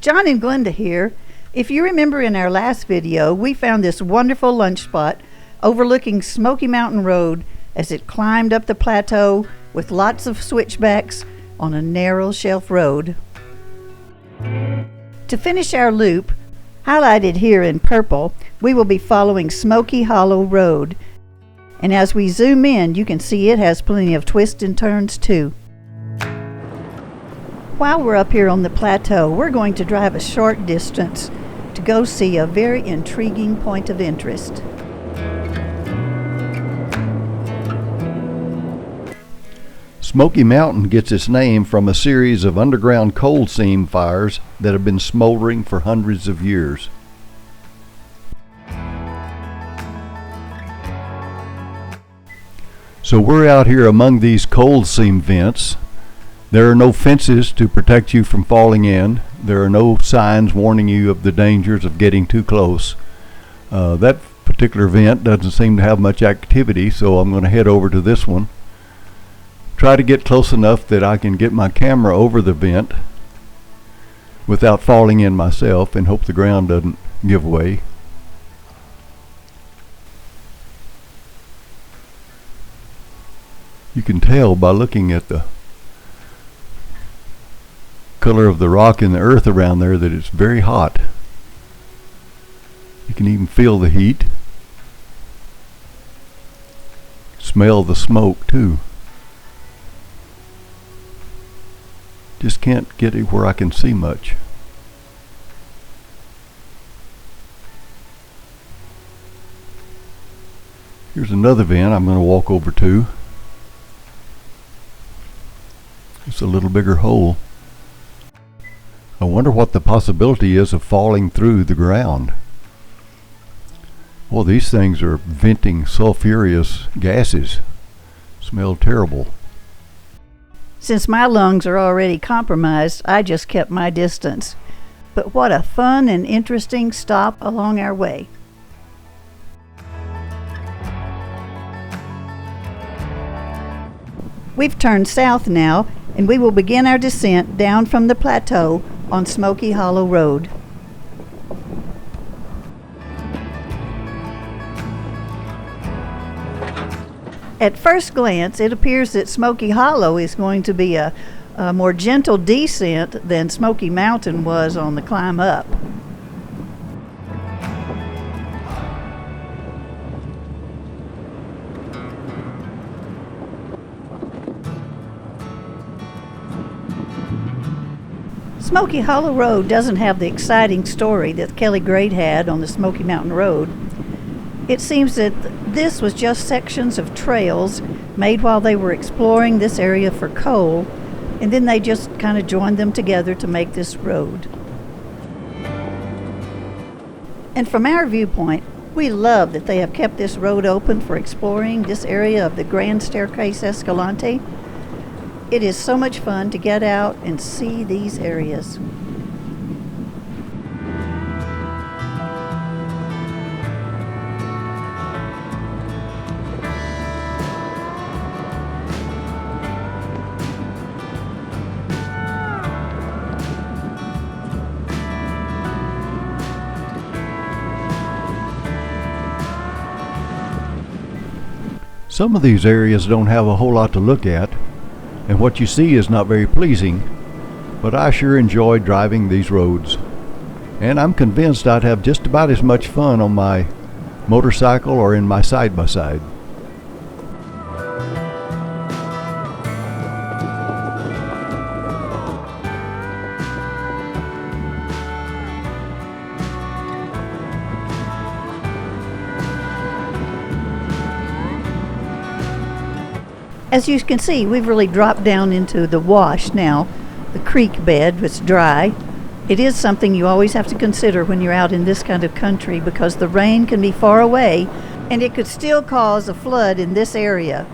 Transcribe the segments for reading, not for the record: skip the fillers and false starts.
John and Glenda here. If you remember in our last video, we found this wonderful lunch spot overlooking Smokey Mountain Road as it climbed up the plateau with lots of switchbacks on a narrow shelf road. To finish our loop, highlighted here in purple, we will be following Smokey Hollow Road. And as we zoom in, you can see it has plenty of twists and turns too. While we're up here on the plateau, we're going to drive a short distance to go see a very intriguing point of interest. Smokey Mountain gets its name from a series of underground coal seam fires that have been smoldering for hundreds of years. So we're out here among these coal seam vents. There are no fences to protect you from falling in. There are no signs warning you of the dangers of getting too close. That particular vent doesn't seem to have much activity, so I'm going to head over to this one. Try to get close enough that I can get my camera over the vent without falling in myself, and hope the ground doesn't give way. You can tell by looking at the color of the rock and the earth around there that it's very hot. You can even feel the heat. Smell the smoke too. Just can't get it where I can see much. Here's another vent I'm going to walk over to. It's a little bigger hole. I wonder what the possibility is of falling through the ground. Well, these things are venting sulfurous gases. Smell terrible. Since my lungs are already compromised, I just kept my distance. But what a fun and interesting stop along our way. We've turned south now, and we will begin our descent down from the plateau on Smokey Hollow Road. At first glance, it appears that Smokey Hollow is going to be a more gentle descent than Smokey Mountain was on the climb up. Smokey Hollow Road doesn't have the exciting story that Kelly Grade had on the Smokey Mountain Road. It seems that this was just sections of trails made while they were exploring this area for coal, and then they just kind of joined them together to make this road. And from our viewpoint, we love that they have kept this road open for exploring this area of the Grand Staircase Escalante. It is so much fun to get out and see these areas. Some of these areas don't have a whole lot to look at, and what you see is not very pleasing, but I sure enjoy driving these roads. And I'm convinced I'd have just about as much fun on my motorcycle or in my side-by-side. As you can see, we've really dropped down into the wash now, the creek bed. It's dry. It is something you always have to consider when you're out in this kind of country, because the rain can be far away and it could still cause a flood in this area.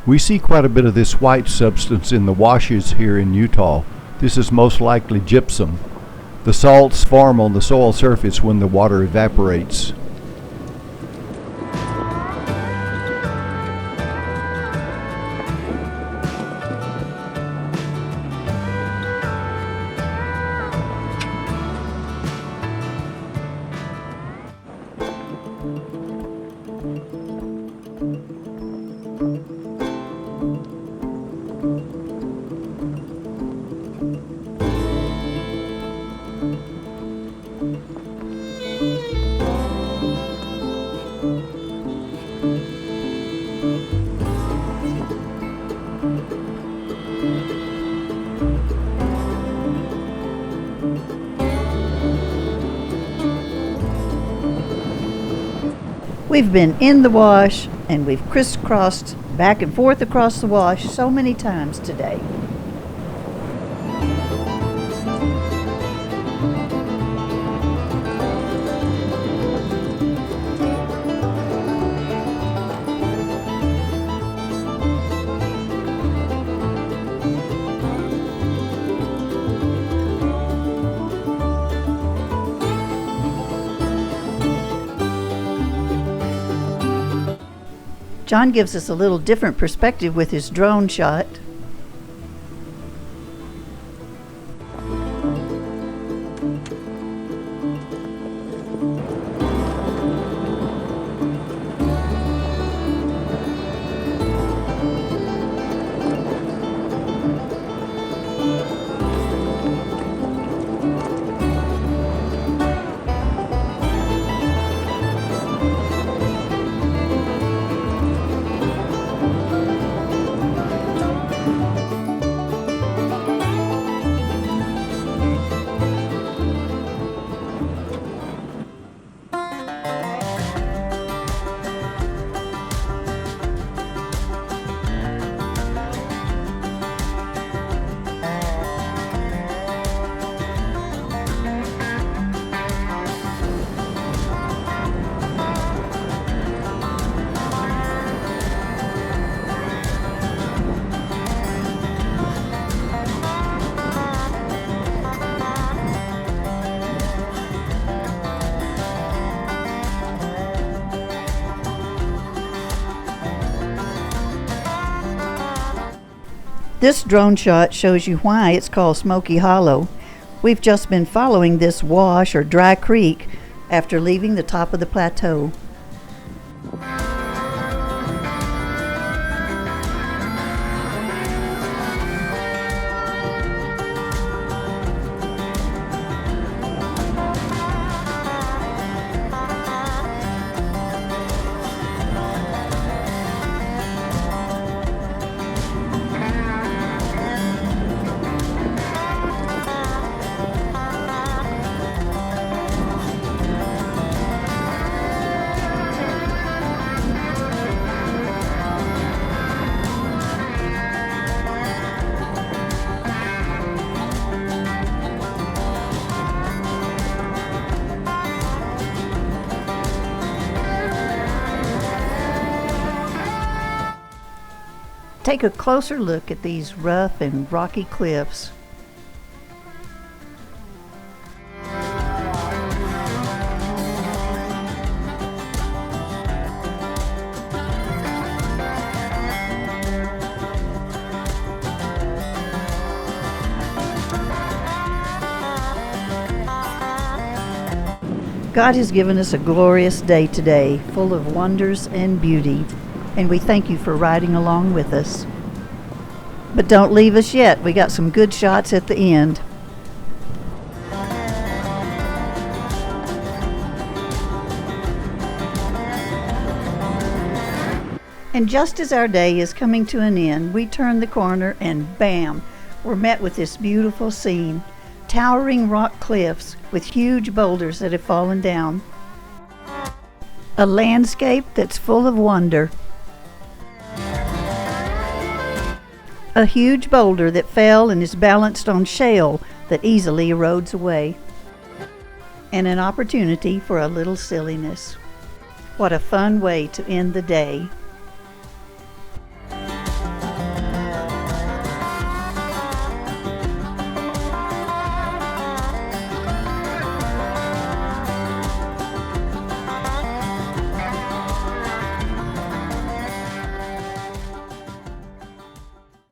We see quite a bit of this white substance in the washes here in Utah. This is most likely gypsum. The salts form on the soil surface when the water evaporates. We've been in the wash and we've crisscrossed back and forth across the wash so many times today. John gives us a little different perspective with his drone shot. This drone shot shows you why it's called Smokey Hollow. We've just been following this wash or dry creek after leaving the top of the plateau. Take a closer look at these rough and rocky cliffs. God has given us a glorious day today, full of wonders and beauty, and we thank you for riding along with us. But don't leave us yet. We got some good shots at the end. And just as our day is coming to an end, we turn the corner and bam, we're met with this beautiful scene. Towering rock cliffs with huge boulders that have fallen down. A landscape that's full of wonder. A huge boulder that fell and is balanced on shale that easily erodes away. And an opportunity for a little silliness. What a fun way to end the day.